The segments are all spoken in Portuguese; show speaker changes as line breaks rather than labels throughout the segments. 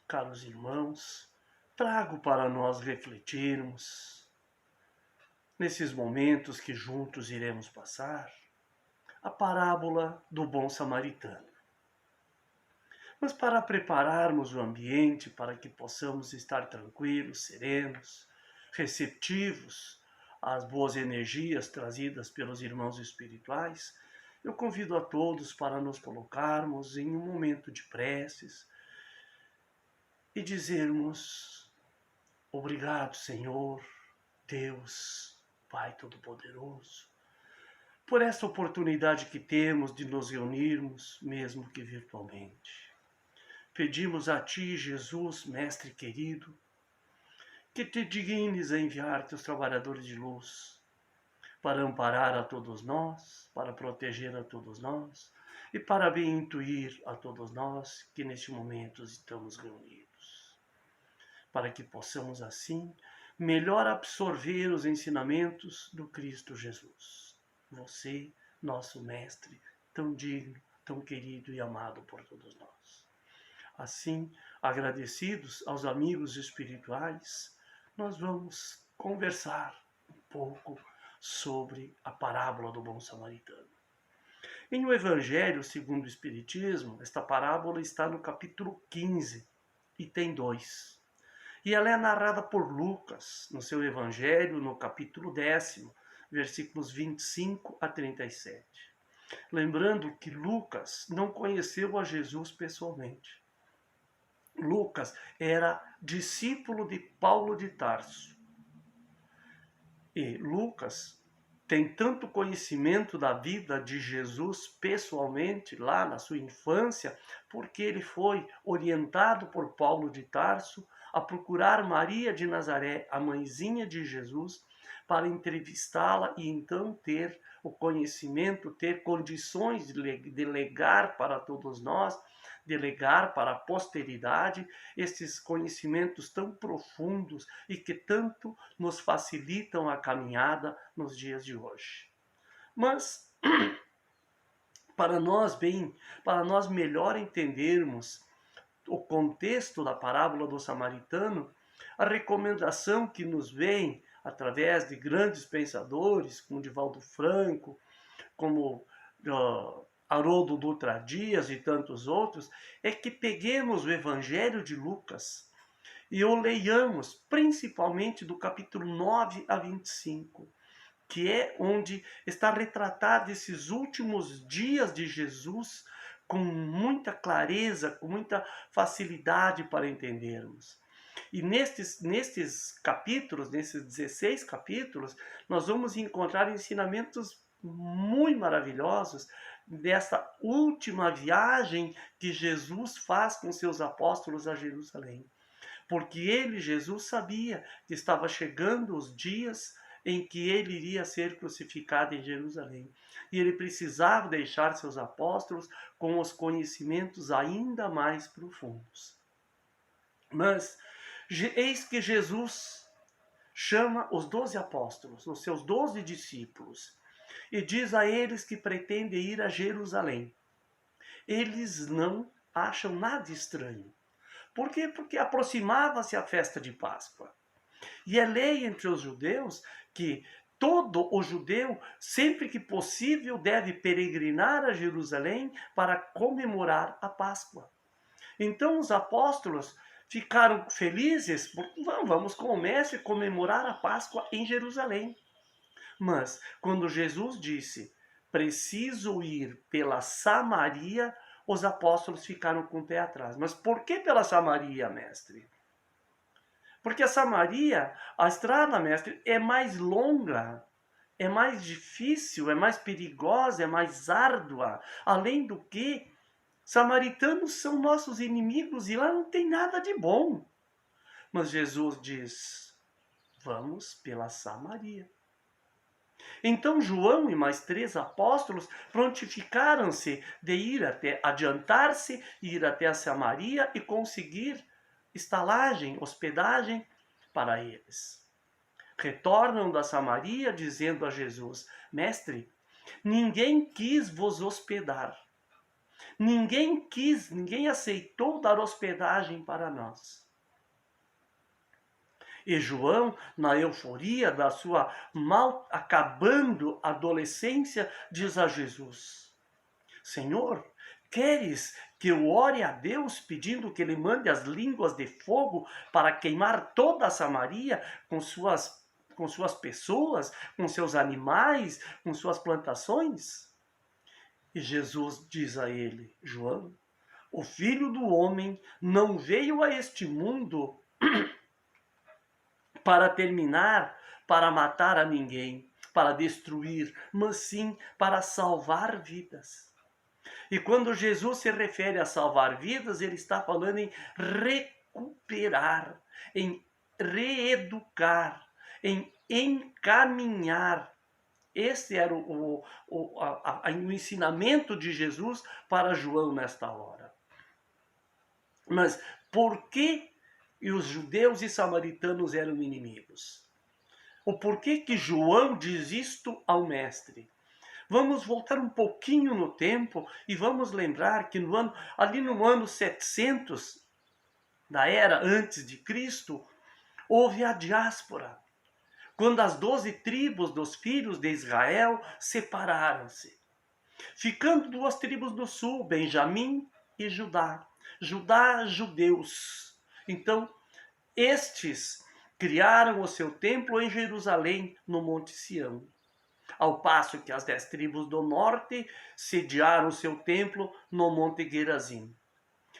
caros irmãos, trago para nós refletirmos, nesses momentos que juntos iremos passar, a parábola do bom samaritano. Mas para prepararmos o ambiente para que possamos estar tranquilos, serenos, receptivos às boas energias trazidas pelos irmãos espirituais, eu convido a todos para nos colocarmos em um momento de preces e dizermos: obrigado, Senhor, Deus, Pai Todo-Poderoso, por esta oportunidade que temos de nos reunirmos, mesmo que virtualmente. Pedimos a Ti, Jesus, Mestre querido, que te dignes a enviar Teus trabalhadores de luz para amparar a todos nós, para proteger a todos nós e para bem intuir a todos nós que neste momento estamos reunidos, para que possamos assim melhor absorver os ensinamentos do Cristo Jesus. Você, nosso Mestre, tão digno, tão querido e amado por todos nós. Assim, agradecidos aos amigos espirituais, nós vamos conversar um pouco sobre a parábola do bom samaritano. Em O Evangelho segundo o Espiritismo, esta parábola está no capítulo 15 e tem 2. E ela é narrada por Lucas, no seu Evangelho, no capítulo 10, versículos 25 a 37. Lembrando que Lucas não conheceu a Jesus pessoalmente. Lucas era discípulo de Paulo de Tarso. E Lucas tem tanto conhecimento da vida de Jesus pessoalmente, lá na sua infância, porque ele foi orientado por Paulo de Tarso a procurar Maria de Nazaré, a mãezinha de Jesus, para entrevistá-la e então ter o conhecimento, ter condições de legar para todos nós, delegar para a posteridade esses conhecimentos tão profundos e que tanto nos facilitam a caminhada nos dias de hoje. Mas para nós melhor entendermos o contexto da parábola do samaritano, a recomendação que nos vem através de grandes pensadores como Divaldo Franco, como Haroldo Dutra Dias e tantos outros, é que peguemos o Evangelho de Lucas e o leiamos principalmente do capítulo 9 a 25, que é onde está retratado esses últimos dias de Jesus com muita clareza, com muita facilidade para entendermos. E nestes capítulos, nesses 16 capítulos, nós vamos encontrar ensinamentos muito maravilhosos dessa última viagem que Jesus faz com seus apóstolos a Jerusalém. Porque ele, Jesus, sabia que estava chegando os dias em que ele iria ser crucificado em Jerusalém. E ele precisava deixar seus apóstolos com os conhecimentos ainda mais profundos. Mas eis que Jesus chama os 12 apóstolos, os seus 12 discípulos, e diz a eles que pretende ir a Jerusalém. Eles não acham nada estranho. Por quê? Porque aproximava-se a festa de Páscoa. E é lei entre os judeus que todo o judeu, sempre que possível, deve peregrinar a Jerusalém para comemorar a Páscoa. Então os apóstolos ficaram felizes, porque vamos com o mestre comemorar a Páscoa em Jerusalém. Mas quando Jesus disse, preciso ir pela Samaria, os apóstolos ficaram com o pé atrás. Mas por que pela Samaria, mestre? Porque a Samaria, a estrada, mestre, é mais longa, é mais difícil, é mais perigosa, é mais árdua. Além do que, samaritanos são nossos inimigos e lá não tem nada de bom. Mas Jesus diz, vamos pela Samaria. Então João e mais 3 apóstolos prontificaram-se de ir até, adiantar-se, ir até a Samaria e conseguir estalagem, hospedagem para eles. Retornam da Samaria dizendo a Jesus, mestre, ninguém quis vos hospedar. ninguém aceitou dar hospedagem para nós. E João, na euforia da sua mal acabando adolescência, diz a Jesus: Senhor, queres que eu ore a Deus pedindo que ele mande as línguas de fogo para queimar toda a Samaria com suas pessoas, com seus animais, com suas plantações? E Jesus diz a ele: João, o Filho do Homem não veio a este mundo para terminar, para matar a ninguém, para destruir, mas sim para salvar vidas. E quando Jesus se refere a salvar vidas, ele está falando em recuperar, em reeducar, em encaminhar. Esse era o ensinamento de Jesus para João nesta hora. Mas por que os judeus e samaritanos eram inimigos? O porquê que João diz isto ao mestre? Vamos voltar um pouquinho no tempo e vamos lembrar que ali no ano 700 da era antes de Cristo, houve a diáspora, quando as 12 tribos dos filhos de Israel separaram-se, ficando 2 tribos do sul, Benjamim e Judá. Judá, judeus. Então, estes criaram o seu templo em Jerusalém, no Monte Sião. Ao passo que as 10 tribos do norte sediaram seu templo no Monte Gerazim.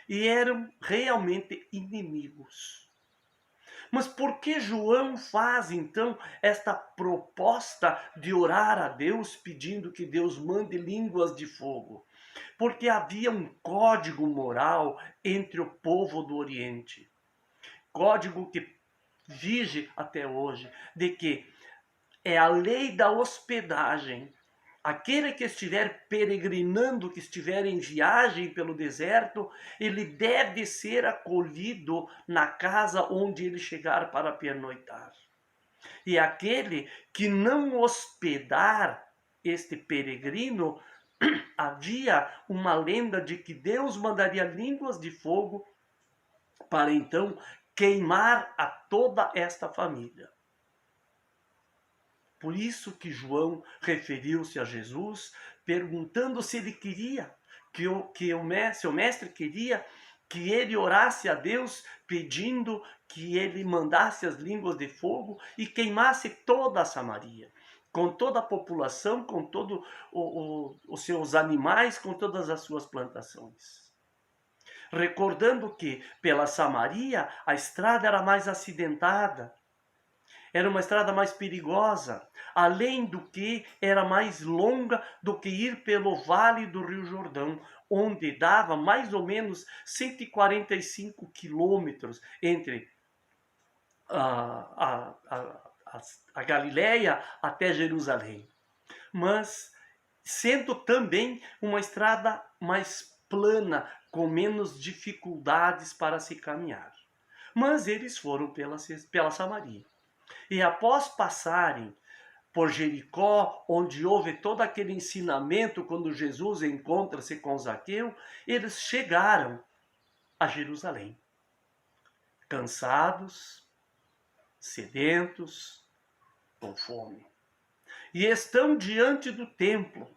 E eram realmente inimigos. Mas por que João faz então esta proposta de orar a Deus pedindo que Deus mande línguas de fogo? Porque havia um código moral entre o povo do Oriente. Código que vige até hoje, de que é a lei da hospedagem. Aquele que estiver peregrinando, que estiver em viagem pelo deserto, ele deve ser acolhido na casa onde ele chegar para pernoitar. E aquele que não hospedar este peregrino, havia uma lenda de que Deus mandaria línguas de fogo para então queimar a toda esta família. Por isso que João referiu-se a Jesus, perguntando se ele queria, seu mestre queria que ele orasse a Deus, pedindo que ele mandasse as línguas de fogo e queimasse toda a Samaria, com toda a população, com todos os seus animais, com todas as suas plantações. Recordando que pela Samaria a estrada era mais acidentada, era uma estrada mais perigosa, além do que era mais longa do que ir pelo vale do Rio Jordão, onde dava mais ou menos 145 quilômetros entre a Galileia até Jerusalém. Mas sendo também uma estrada mais plana, com menos dificuldades para se caminhar. Mas eles foram pela Samaria. E após passarem por Jericó, onde houve todo aquele ensinamento, quando Jesus encontra-se com Zaqueu, eles chegaram a Jerusalém. Cansados, sedentos, com fome. E estão diante do templo.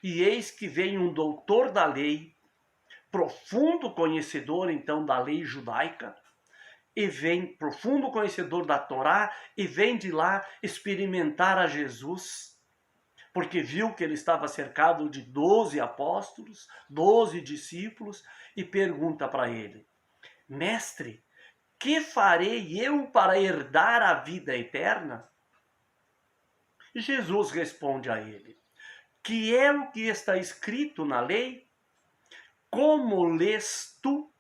E eis que vem um doutor da lei, profundo conhecedor então da lei judaica, e vem, profundo conhecedor da Torá, e vem de lá experimentar a Jesus, porque viu que ele estava cercado de 12 apóstolos, 12 discípulos, e pergunta para ele: Mestre, que farei eu para herdar a vida eterna? Jesus responde a ele: Que é o que está escrito na lei? Como lês tu?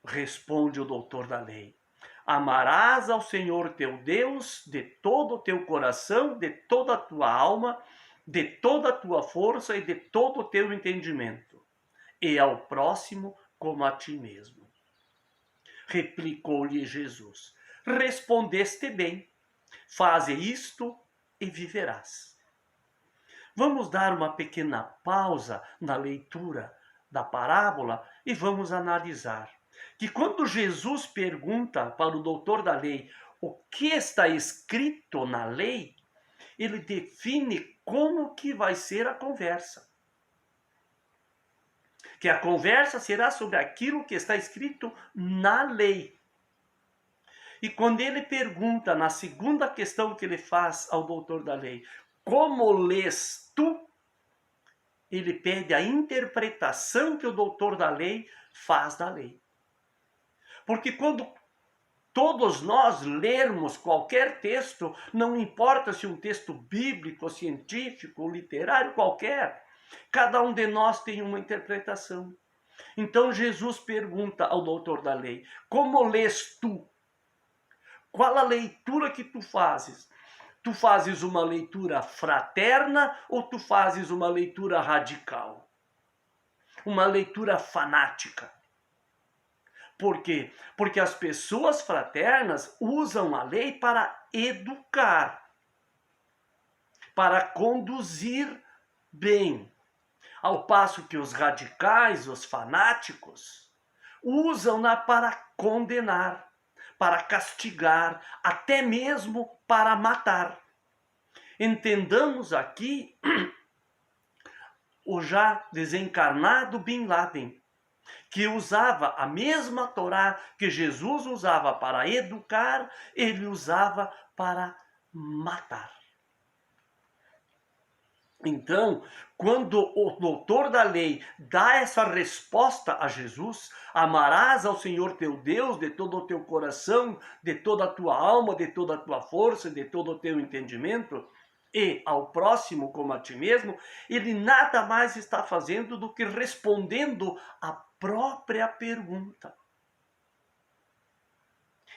Responde o doutor da lei: Amarás ao Senhor teu Deus de todo o teu coração, de toda a tua alma, de toda a tua força e de todo o teu entendimento, e ao próximo como a ti mesmo. Replicou-lhe Jesus: Respondeste bem, faze isto e viverás. Vamos dar uma pequena pausa na leitura da parábola e vamos analisar que quando Jesus pergunta para o doutor da lei o que está escrito na lei, ele define como que vai ser a conversa. Que a conversa será sobre aquilo que está escrito na lei. E quando ele pergunta, na segunda questão que ele faz ao doutor da lei, como lês tu? Ele pede a interpretação que o doutor da lei faz da lei. Porque quando todos nós lermos qualquer texto, não importa se um texto bíblico, científico, literário qualquer, cada um de nós tem uma interpretação. Então Jesus pergunta ao doutor da lei, como lês tu? Qual a leitura que tu fazes? Tu fazes uma leitura fraterna ou tu fazes uma leitura radical? Uma leitura fanática? Por quê? Porque as pessoas fraternas usam a lei para educar, para conduzir bem. Ao passo que os radicais, os fanáticos, usam-na para condenar, para castigar, até mesmo para matar. Entendamos aqui o já desencarnado Bin Laden, que usava a mesma Torá que Jesus usava para educar, ele usava para matar. Então, quando o doutor da lei dá essa resposta a Jesus, amarás ao Senhor teu Deus de todo o teu coração, de toda a tua alma, de toda a tua força, de todo o teu entendimento, e ao próximo como a ti mesmo, ele nada mais está fazendo do que respondendo a própria pergunta.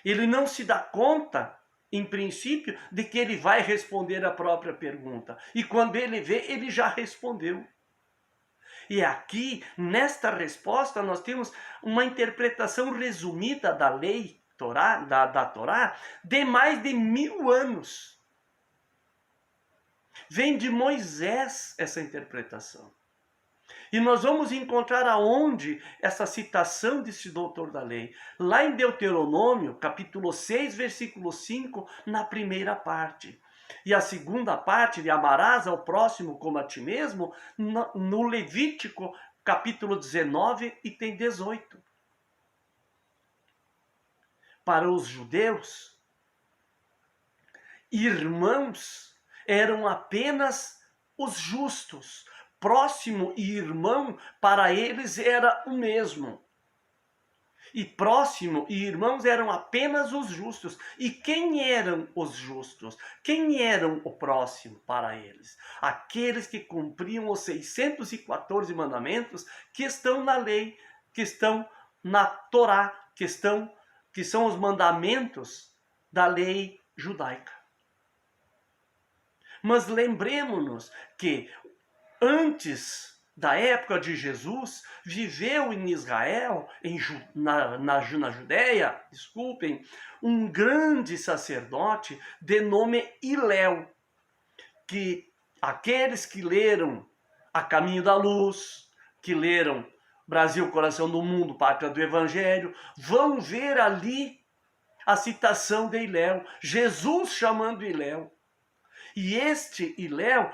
Ele não se dá conta, em princípio, de que ele vai responder a própria pergunta. E quando ele vê, ele já respondeu. E aqui, nesta resposta, nós temos uma interpretação resumida da lei Torá, da Torá, de mais de 1000 anos. Vem de Moisés essa interpretação. E nós vamos encontrar aonde essa citação desse doutor da lei? Lá em Deuteronômio, capítulo 6, versículo 5, na primeira parte. E a segunda parte, de amarás ao próximo como a ti mesmo, no Levítico, capítulo 19, item 18. Para os judeus, irmãos eram apenas os justos. Próximo e irmão, para eles era o mesmo. E próximo e irmãos eram apenas os justos. E quem eram os justos? Quem eram o próximo para eles? Aqueles que cumpriam os 614 mandamentos que estão na lei, que estão na Torá, que são os mandamentos da lei judaica. Mas lembremos-nos que antes da época de Jesus, viveu em Israel, na Judéia, um grande sacerdote de nome Hilel, que aqueles que leram A Caminho da Luz, que leram Brasil, Coração do Mundo, Pátria do Evangelho, vão ver ali a citação de Hilel, Jesus chamando Hilel. E este Hilel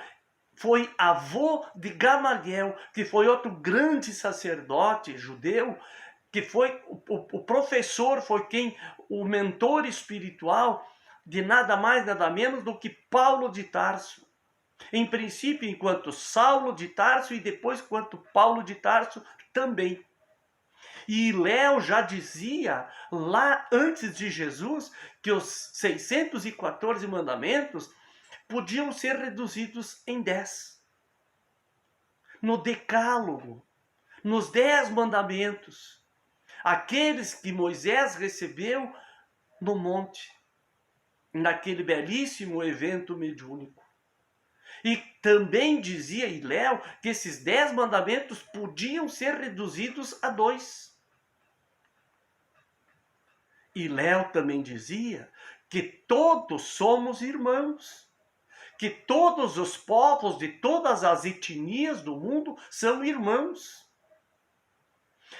foi avô de Gamaliel, que foi outro grande sacerdote judeu, que foi o professor, foi o mentor espiritual de nada mais, nada menos do que Paulo de Tarso. Em princípio, enquanto Saulo de Tarso e depois enquanto Paulo de Tarso também. E Hilel já dizia, lá antes de Jesus, que os 614 mandamentos podiam ser reduzidos em 10. No Decálogo, nos 10 mandamentos, aqueles que Moisés recebeu no monte, naquele belíssimo evento mediúnico. E também dizia Hilel que esses 10 mandamentos podiam ser reduzidos a 2. Hilel também dizia que todos somos irmãos, que todos os povos de todas as etnias do mundo são irmãos.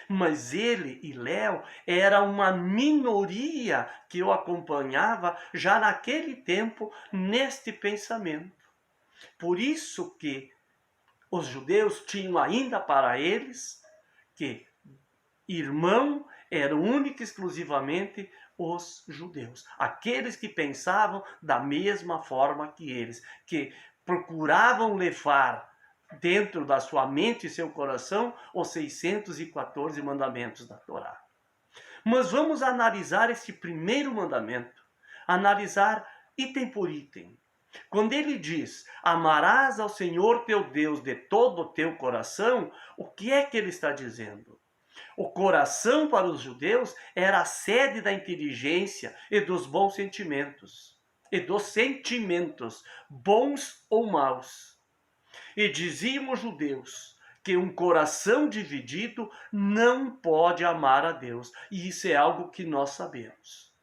Mas ele e Léo era uma minoria que o acompanhava já naquele tempo neste pensamento. Por isso que os judeus tinham ainda para eles que irmão era única e exclusivamente os judeus. Aqueles que pensavam da mesma forma que eles, que procuravam levar dentro da sua mente e seu coração os 614 mandamentos da Torá. Mas vamos analisar este primeiro mandamento, analisar item por item. Quando ele diz, amarás ao Senhor teu Deus de todo o teu coração, o que é que ele está dizendo? O coração para os judeus era a sede da inteligência e dos bons sentimentos, e dos sentimentos, bons ou maus. E diziam os judeus que um coração dividido não pode amar a Deus, e isso é algo que nós sabemos.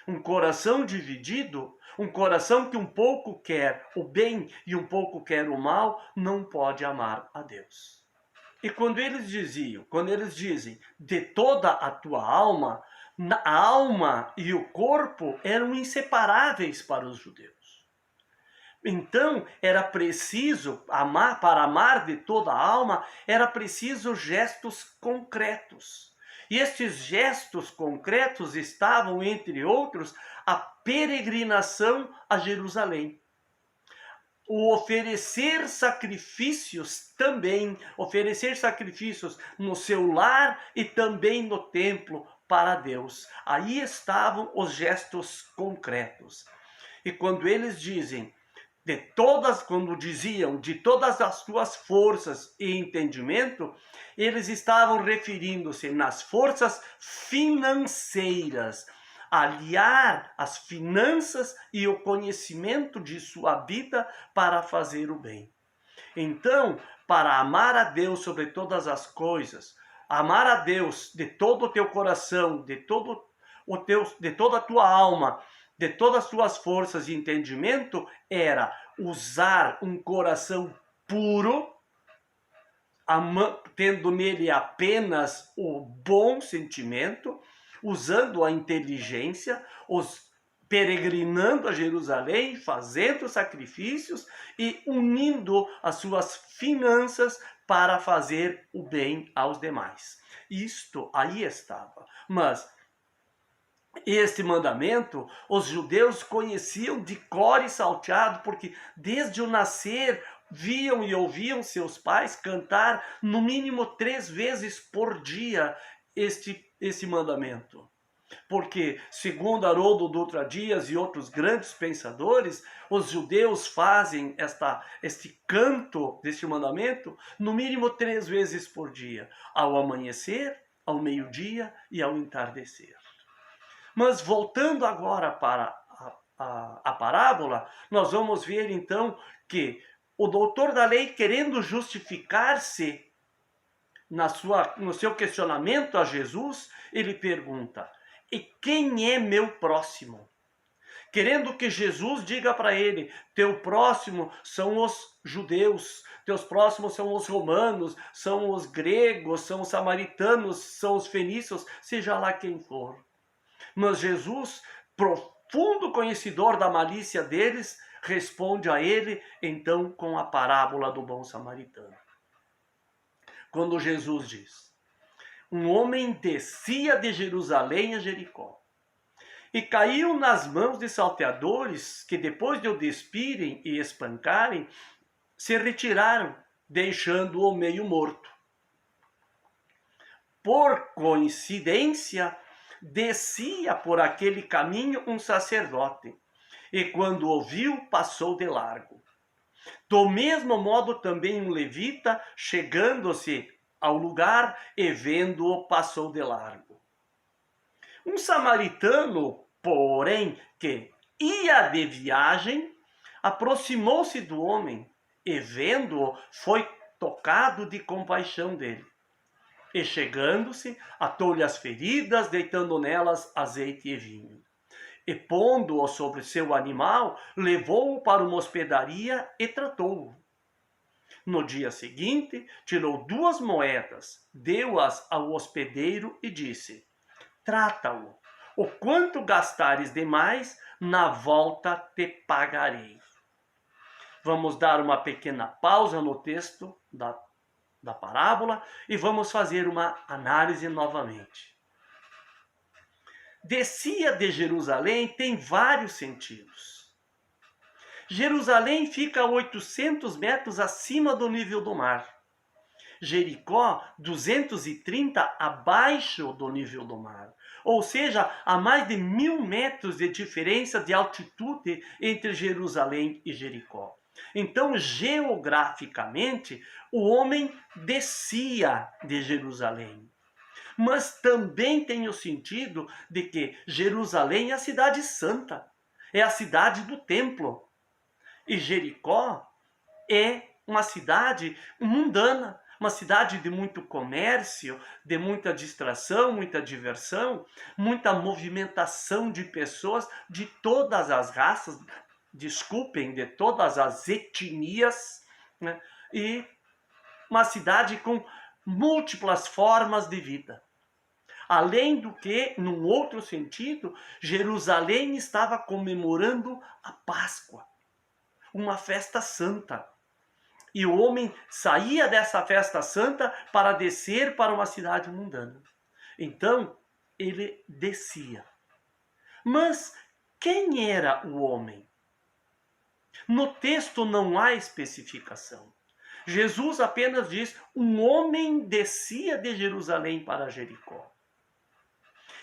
Um coração dividido, um coração que um pouco quer o bem e um pouco quer o mal, não pode amar a Deus. E quando eles dizem de toda a tua alma, a alma e o corpo eram inseparáveis para os judeus. Então, era preciso amar, para amar de toda a alma, era preciso gestos concretos. E estes gestos concretos estavam, entre outros, a peregrinação a Jerusalém. O oferecer sacrifícios também, oferecer sacrifícios no seu lar e também no templo para Deus. Aí estavam os gestos concretos. E quando eles dizem, quando diziam de todas as tuas forças e entendimento, eles estavam referindo-se nas forças financeiras, aliar as finanças e o conhecimento de sua vida para fazer o bem. Então, para amar a Deus sobre todas as coisas, amar a Deus de todo o teu coração, de toda a tua alma, de todas as tuas forças e entendimento, era usar um coração puro, tendo nele apenas o bom sentimento, usando a inteligência, peregrinando a Jerusalém, fazendo sacrifícios e unindo as suas finanças para fazer o bem aos demais. Isto aí estava. Mas este mandamento, os judeus conheciam de cor e salteado, porque desde o nascer viam e ouviam seus pais cantar no mínimo 3 vezes por dia esse mandamento. Porque, segundo Haroldo Dutra Dias e outros grandes pensadores, os judeus fazem este canto deste mandamento no mínimo 3 vezes por dia, ao amanhecer, ao meio-dia e ao entardecer. Mas voltando agora para a parábola, nós vamos ver então que o doutor da lei, querendo justificar-se no seu questionamento a Jesus, ele pergunta, e quem é meu próximo? Querendo que Jesus diga para ele, teu próximo são os judeus, teus próximos são os romanos, são os gregos, são os samaritanos, são os fenícios, seja lá quem for. Mas Jesus, profundo conhecedor da malícia deles, responde a ele, então, com a parábola do bom samaritano. Quando Jesus diz, um homem descia de Jerusalém a Jericó, e caiu nas mãos de salteadores, que depois de o despirem e espancarem, se retiraram, deixando-o meio morto. Por coincidência, descia por aquele caminho um sacerdote, e quando o viu, passou de largo. Do mesmo modo também um levita, chegando-se ao lugar e vendo-o, passou de largo. Um samaritano, porém, que ia de viagem, aproximou-se do homem e, vendo-o, foi tocado de compaixão dele. E chegando-se, atou-lhe as feridas, deitando nelas azeite e vinho. E pondo-o sobre seu animal, levou-o para uma hospedaria e tratou-o. No dia seguinte, tirou 2 moedas, deu-as ao hospedeiro e disse: trata-o. O quanto gastares demais, na volta te pagarei. Vamos dar uma pequena pausa no texto da parábola e vamos fazer uma análise novamente. Descia de Jerusalém tem vários sentidos. Jerusalém fica a 800 metros acima do nível do mar. Jericó, 230 abaixo do nível do mar. Ou seja, há mais de 1000 metros de diferença de altitude entre Jerusalém e Jericó. Então, geograficamente, o homem descia de Jerusalém. Mas também tem o sentido de que Jerusalém é a cidade santa, é a cidade do templo. E Jericó é uma cidade mundana, uma cidade de muito comércio, de muita distração, muita diversão, muita movimentação de pessoas de todas as raças, desculpem, de todas as etnias, né? E uma cidade com múltiplas formas de vida. Além do que, num outro sentido, Jerusalém estava comemorando a Páscoa, uma festa santa. E o homem saía dessa festa santa para descer para uma cidade mundana. Então, ele descia. Mas quem era o homem? No texto não há especificação. Jesus apenas diz: um homem descia de Jerusalém para Jericó.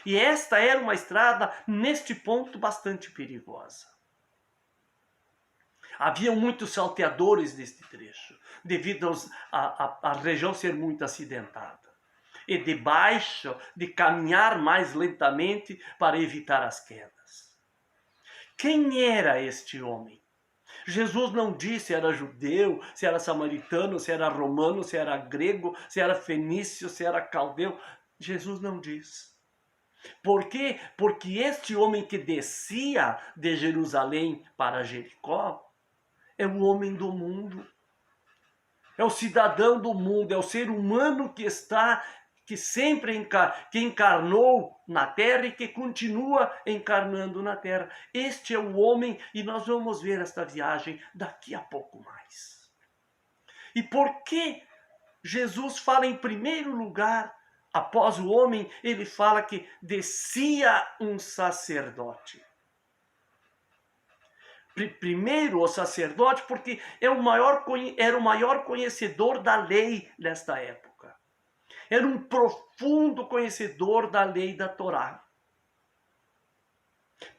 E esta era uma estrada, neste ponto, bastante perigosa. Havia muitos salteadores neste trecho, devido à região ser muito acidentada. E debaixo de caminhar mais lentamente para evitar as quedas. Quem era este homem? Jesus não disse se era judeu, se era samaritano, se era romano, se era grego, se era fenício, se era caldeu. Jesus não diz. Por quê? Porque este homem que descia de Jerusalém para Jericó é o homem do mundo. É o cidadão do mundo, é o ser humano que sempre que encarnou na terra e que continua encarnando na terra. Este é o homem e nós vamos ver esta viagem daqui a pouco mais. E por que Jesus fala em primeiro lugar, após o homem, ele fala que descia um sacerdote. Primeiro o sacerdote, porque era o maior conhecedor da lei nesta época. Era um profundo conhecedor da lei da Torá.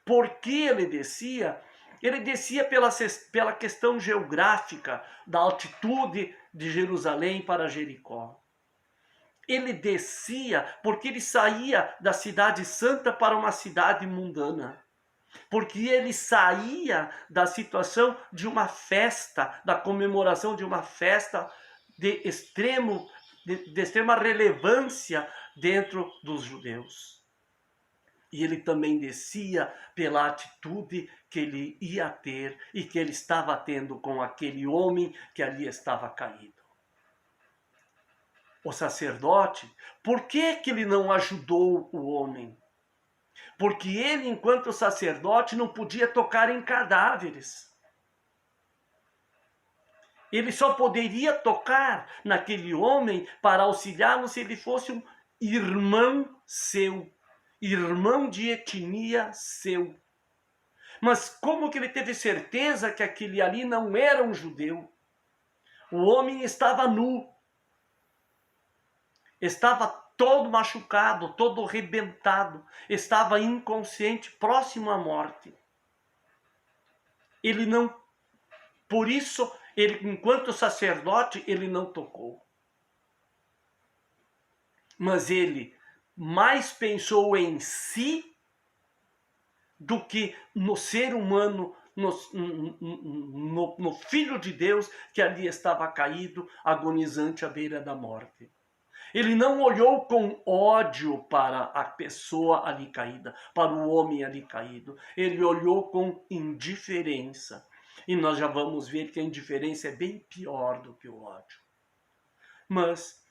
Por que ele descia? Ele descia pela questão geográfica da altitude de Jerusalém para Jericó. Ele descia porque ele saía da cidade santa para uma cidade mundana. Porque ele saía da situação de uma festa, da comemoração de uma festa de extrema relevância dentro dos judeus. E ele também descia pela atitude que ele ia ter e que ele estava tendo com aquele homem que ali estava caído. O sacerdote, por que ele não ajudou o homem? Porque ele, enquanto sacerdote, não podia tocar em cadáveres. Ele só poderia tocar naquele homem para auxiliá-lo se ele fosse um irmão seu, irmão de etnia seu. Mas como que ele teve certeza que aquele ali não era um judeu? O homem estava nu, estava todo machucado, todo arrebentado, estava inconsciente, próximo à morte. Ele não, por isso, ele, enquanto sacerdote, ele não tocou. Mas ele mais pensou em si do que no ser humano, no Filho de Deus que ali estava caído, agonizante à beira da morte. Ele não olhou com ódio para a pessoa ali caída, para o homem ali caído. Ele olhou com indiferença. E nós já vamos ver que a indiferença é bem pior do que o ódio. Mas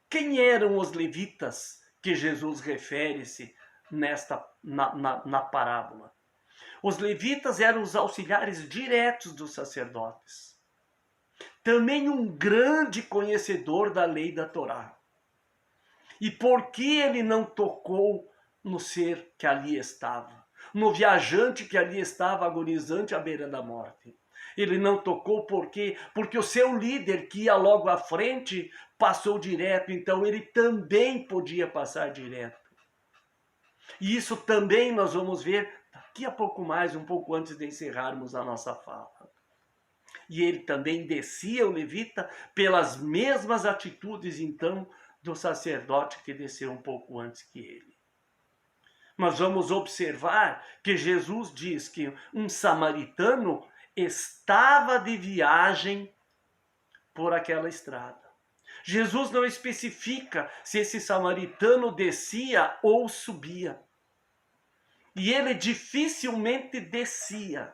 quem eram os levitas que Jesus refere-se na parábola? Os levitas eram os auxiliares diretos dos sacerdotes. Também um grande conhecedor da lei da Torá. E por que ele não tocou no ser que ali estava? No viajante que ali estava agonizante à beira da morte? Ele não tocou porque o seu líder que ia logo à frente passou direto, então ele também podia passar direto. E isso também nós vamos ver daqui a pouco mais, um pouco antes de encerrarmos a nossa fala. E ele também descia, o levita, pelas mesmas atitudes, então, do sacerdote que desceu um pouco antes que ele. Nós vamos observar que Jesus diz que um samaritano estava de viagem por aquela estrada. Jesus não especifica se esse samaritano descia ou subia. E ele dificilmente descia,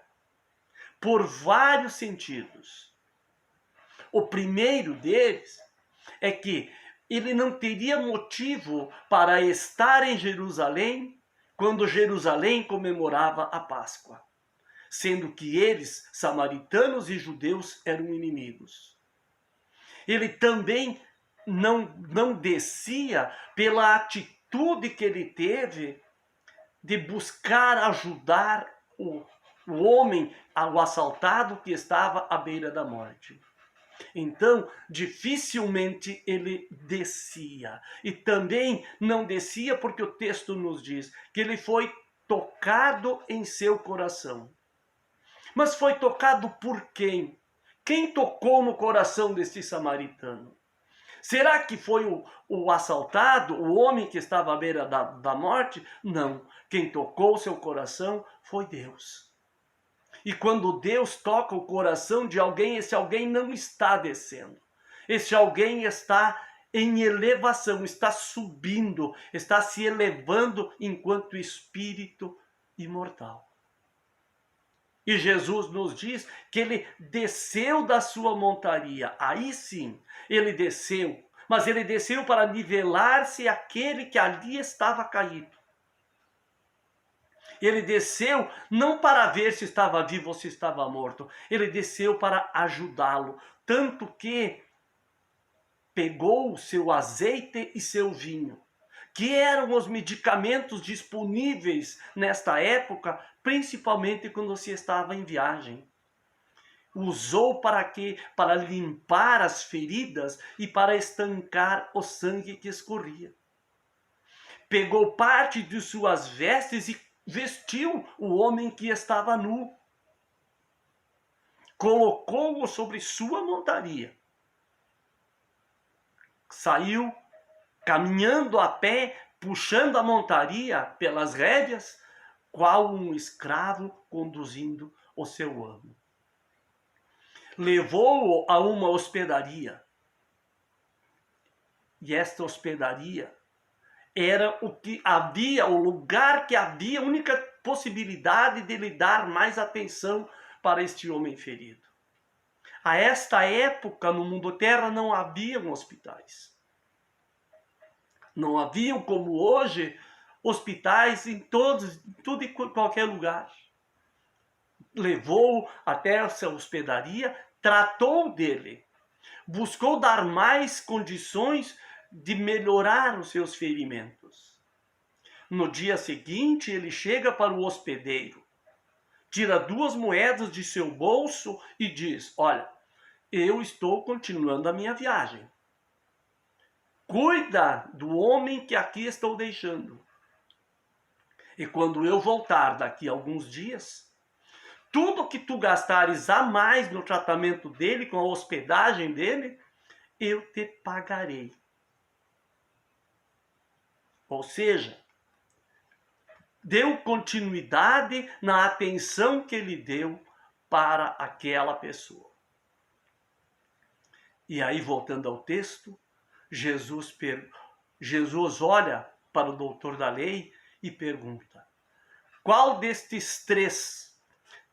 por vários sentidos. O primeiro deles é que ele não teria motivo para estar em Jerusalém quando Jerusalém comemorava a Páscoa, sendo que eles, samaritanos e judeus, eram inimigos. Ele também não descia pela atitude que ele teve de buscar ajudar o homem, o assaltado que estava à beira da morte. Então, dificilmente ele descia. E também não descia porque o texto nos diz que ele foi tocado em seu coração. Mas foi tocado por quem? Quem tocou no coração desse samaritano? Será que foi o assaltado, o homem que estava à beira da morte? Não. Quem tocou seu coração foi Deus. E quando Deus toca o coração de alguém, esse alguém não está descendo. Esse alguém está em elevação, está subindo, está se elevando enquanto espírito imortal. E Jesus nos diz que ele desceu da sua montaria. Aí sim, ele desceu. Mas ele desceu para nivelar-se aquele que ali estava caído. Ele desceu não para ver se estava vivo ou se estava morto. Ele desceu para ajudá-lo. Tanto que pegou o seu azeite e seu vinho, que eram os medicamentos disponíveis nesta época, principalmente quando se estava em viagem. Usou para quê? Para limpar as feridas e para estancar o sangue que escorria. Pegou parte de suas vestes e vestiu o homem que estava nu. Colocou-o sobre sua montaria. Saiu caminhando a pé, puxando a montaria pelas rédeas, qual um escravo conduzindo o seu amo. Levou-o a uma hospedaria. E esta hospedaria era o que havia, o lugar que havia, a única possibilidade de lhe dar mais atenção para este homem ferido. A esta época, no mundo terra, não haviam hospitais. Não haviam, como hoje, hospitais em tudo e qualquer lugar. Levou até essa hospedaria, tratou dele, buscou dar mais condições de melhorar os seus ferimentos. No dia seguinte, ele chega para o hospedeiro, tira 2 moedas de seu bolso e diz: olha, eu estou continuando a minha viagem. Cuida do homem que aqui estou deixando. E quando eu voltar daqui a alguns dias, tudo que tu gastares a mais no tratamento dele, com a hospedagem dele, eu te pagarei. Ou seja, deu continuidade na atenção que ele deu para aquela pessoa. E aí, voltando ao texto, Jesus Jesus olha para o doutor da lei e pergunta: qual destes três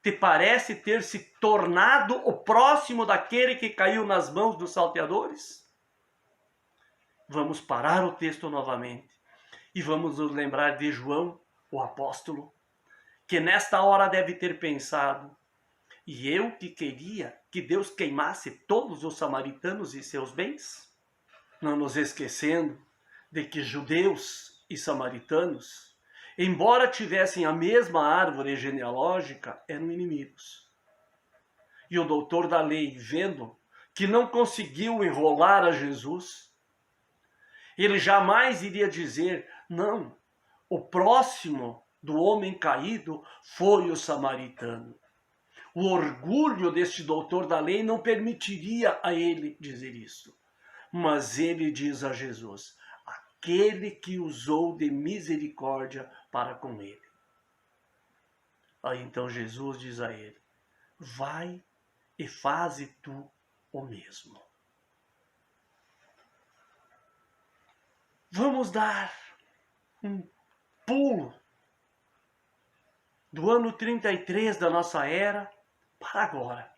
te parece ter se tornado o próximo daquele que caiu nas mãos dos salteadores? Vamos parar o texto novamente e vamos nos lembrar de João, o apóstolo, que nesta hora deve ter pensado: e eu que queria que Deus queimasse todos os samaritanos e seus bens? Não nos esquecendo de que judeus e samaritanos, embora tivessem a mesma árvore genealógica, eram inimigos. E o doutor da lei, vendo que não conseguiu enrolar a Jesus, ele jamais iria dizer: não, o próximo do homem caído foi o samaritano. O orgulho deste doutor da lei não permitiria a ele dizer isso. Mas ele diz a Jesus: aquele que usou de misericórdia para com ele. Aí então Jesus diz a ele: vai e faze tu o mesmo. Vamos dar um pulo do ano 33 da nossa era para agora.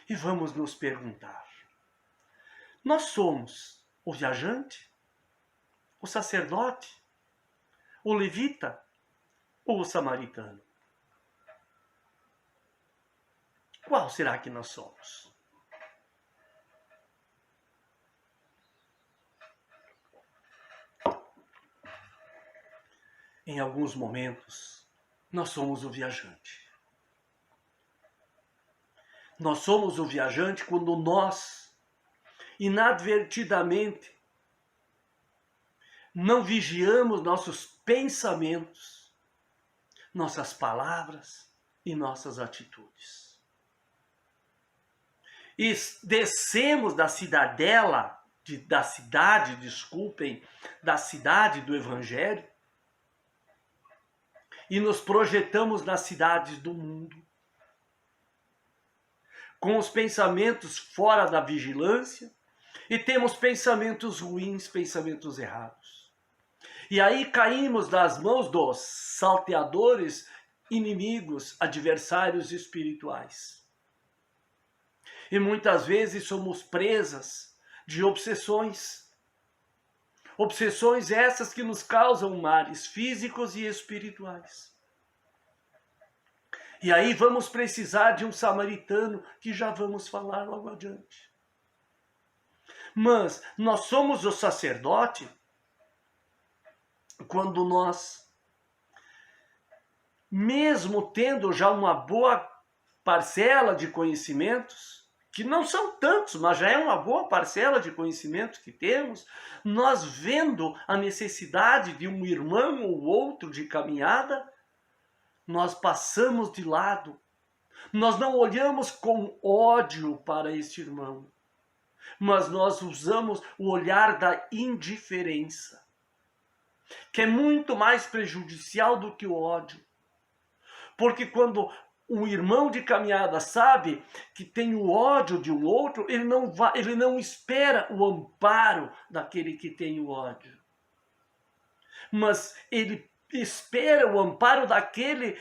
E vamos nos perguntar: nós somos o viajante, o sacerdote, o levita ou o samaritano? Qual será que nós somos? Em alguns momentos, nós somos o viajante. Nós somos o viajante quando nós, inadvertidamente, não vigiamos nossos pensamentos, nossas palavras e nossas atitudes. E descemos da da cidade do Evangelho, e nos projetamos nas cidades do mundo, com os pensamentos fora da vigilância, e temos pensamentos ruins, pensamentos errados. E aí caímos nas mãos dos salteadores, inimigos, adversários espirituais. E muitas vezes somos presas de obsessões. Obsessões essas que nos causam males físicos e espirituais. E aí vamos precisar de um samaritano, que já vamos falar logo adiante. Mas nós somos o sacerdote quando nós, mesmo tendo já uma boa parcela de conhecimentos, que não são tantos, mas já é uma boa parcela de conhecimentos que temos, nós vendo a necessidade de um irmão ou outro de caminhada, nós passamos de lado. Nós não olhamos com ódio para este irmão, mas nós usamos o olhar da indiferença, que é muito mais prejudicial do que o ódio. Porque quando um irmão de caminhada sabe que tem o ódio de um outro, ele não espera o amparo daquele que tem o ódio. Mas ele espera o amparo daquele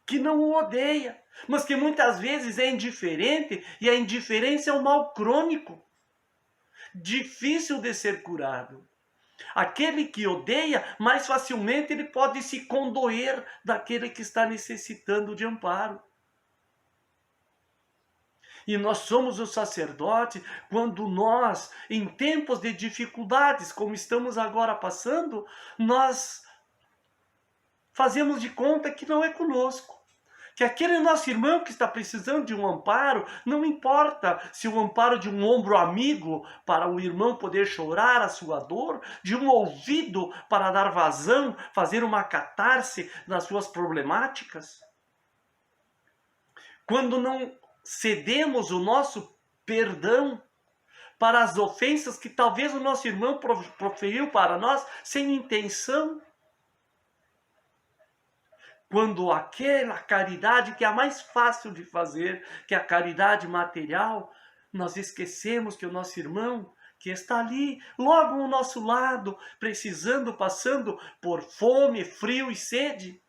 que não o odeia, mas que muitas vezes é indiferente, e a indiferença é um mal crônico, difícil de ser curado. Aquele que odeia, mais facilmente ele pode se condoer daquele que está necessitando de amparo. E nós somos o sacerdote quando nós, em tempos de dificuldades, como estamos agora passando, nós fazemos de conta que não é conosco. Que aquele nosso irmão que está precisando de um amparo, não importa se o amparo de um ombro amigo para o irmão poder chorar a sua dor, de um ouvido para dar vazão, fazer uma catarse nas suas problemáticas. Quando não cedemos o nosso perdão para as ofensas que talvez o nosso irmão proferiu para nós sem intenção. Quando aquela caridade que é a mais fácil de fazer, que é a caridade material, nós esquecemos que o nosso irmão, que está ali, logo ao nosso lado, precisando, passando por fome, frio e sede,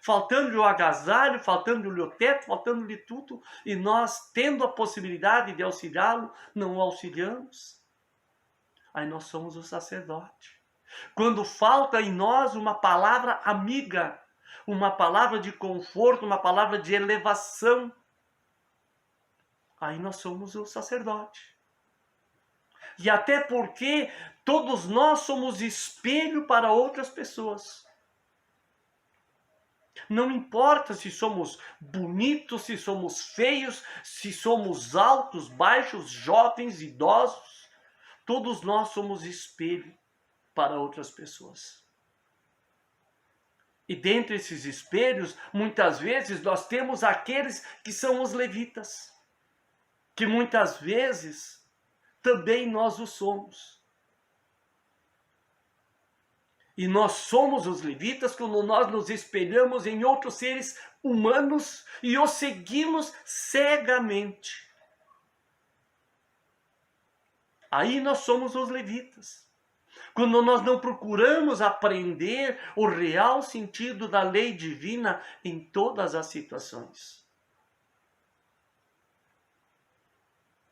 faltando-lhe o agasalho, faltando-lhe o teto, faltando-lhe tudo, e nós, tendo a possibilidade de auxiliá-lo, não o auxiliamos. Aí nós somos o sacerdote. Quando falta em nós uma palavra amiga, uma palavra de conforto, uma palavra de elevação, aí nós somos o sacerdote. E até porque todos nós somos espelho para outras pessoas. Não importa se somos bonitos, se somos feios, se somos altos, baixos, jovens, idosos. Todos nós somos espelho para outras pessoas. E dentre esses espelhos, muitas vezes nós temos aqueles que são os levitas, que muitas vezes também nós o somos. E nós somos os levitas quando nós nos espelhamos em outros seres humanos e os seguimos cegamente. Aí nós somos os levitas. Quando nós não procuramos aprender o real sentido da lei divina em todas as situações.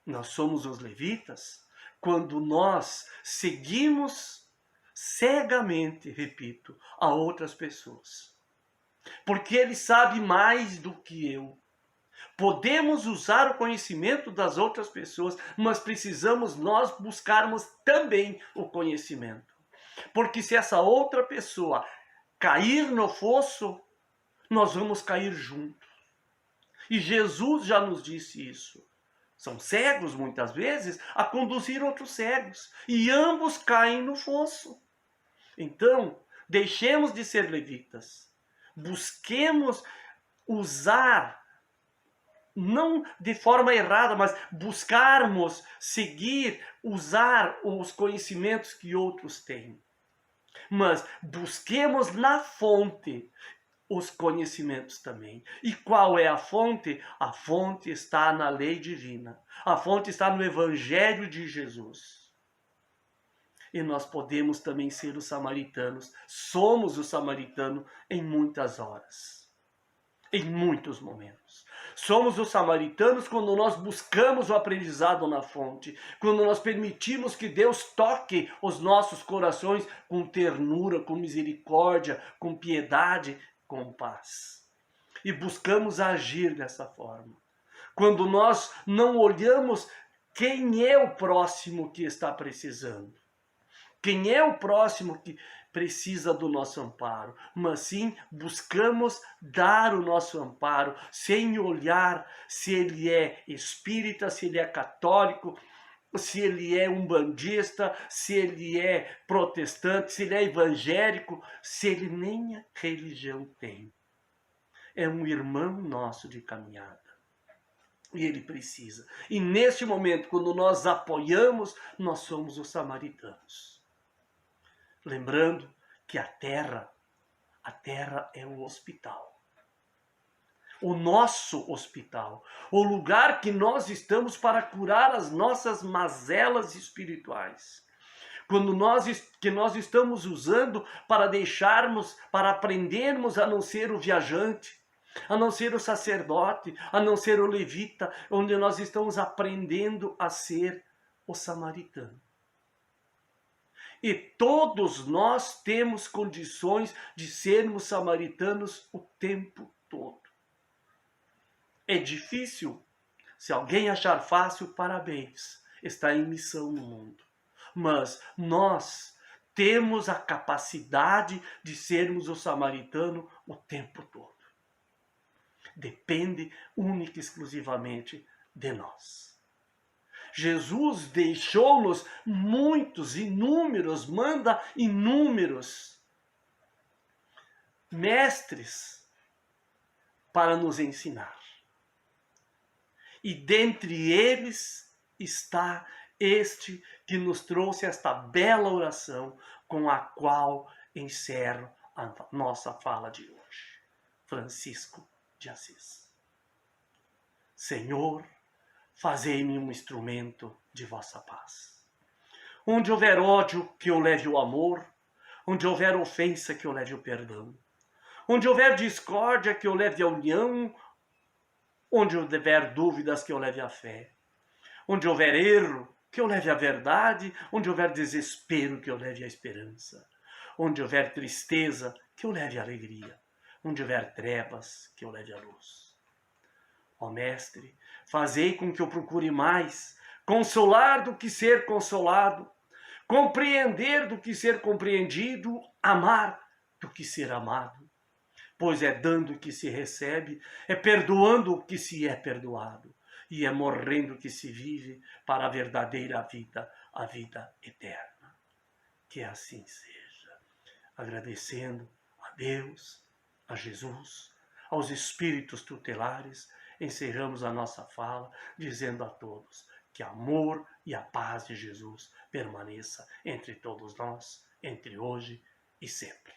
Nós somos os levitas quando nós seguimos cegamente, repito, a outras pessoas. Porque ele sabe mais do que eu. Podemos usar o conhecimento das outras pessoas, mas precisamos nós buscarmos também o conhecimento. Porque se essa outra pessoa cair no fosso, nós vamos cair juntos. E Jesus já nos disse isso. São cegos, muitas vezes, a conduzir outros cegos. E ambos caem no fosso. Então, deixemos de ser levitas. Busquemos usar, não de forma errada, mas buscarmos seguir, usar os conhecimentos que outros têm. Mas busquemos na fonte os conhecimentos também. E qual é a fonte? A fonte está na lei divina. A fonte está no Evangelho de Jesus. E nós podemos também ser os samaritanos. Somos o samaritano em muitas horas. Em muitos momentos. Somos os samaritanos quando nós buscamos o aprendizado na fonte. Quando nós permitimos que Deus toque os nossos corações com ternura, com misericórdia, com piedade, com paz. E buscamos agir dessa forma. Quando nós não olhamos quem é o próximo que está precisando. Quem é o próximo que precisa do nosso amparo, mas sim buscamos dar o nosso amparo, sem olhar se ele é espírita, se ele é católico, se ele é umbandista, se ele é protestante, se ele é evangélico, se ele nem a religião tem. É um irmão nosso de caminhada. E ele precisa. E neste momento, quando nós apoiamos, nós somos os samaritanos. Lembrando que a terra é o hospital. O nosso hospital. O lugar que nós estamos para curar as nossas mazelas espirituais. Que nós estamos usando para deixarmos, para aprendermos a não ser o viajante, a não ser o sacerdote, a não ser o levita, onde nós estamos aprendendo a ser o samaritano. E todos nós temos condições de sermos samaritanos o tempo todo. É difícil? Se alguém achar fácil, parabéns. Está em missão no mundo. Mas nós temos a capacidade de sermos o samaritano o tempo todo. Depende única e exclusivamente de nós. Jesus deixou-nos muitos, inúmeros, manda inúmeros mestres para nos ensinar. E dentre eles está este que nos trouxe esta bela oração com a qual encerro a nossa fala de hoje. Francisco de Assis. Senhor, fazei-me um instrumento de vossa paz. Onde houver ódio, que eu leve o amor. Onde houver ofensa, que eu leve o perdão. Onde houver discórdia, que eu leve a união. Onde houver dúvidas, que eu leve a fé. Onde houver erro, que eu leve a verdade. Onde houver desespero, que eu leve a esperança. Onde houver tristeza, que eu leve a alegria. Onde houver trevas, que eu leve a luz. Ó Mestre, fazei com que eu procure mais consolar do que ser consolado, compreender do que ser compreendido, amar do que ser amado. Pois é dando que se recebe, é perdoando que se é perdoado, e é morrendo que se vive para a verdadeira vida, a vida eterna. Que assim seja. Agradecendo a Deus, a Jesus, aos espíritos tutelares, encerramos a nossa fala dizendo a todos que amor e a paz de Jesus permaneça entre todos nós, entre hoje e sempre.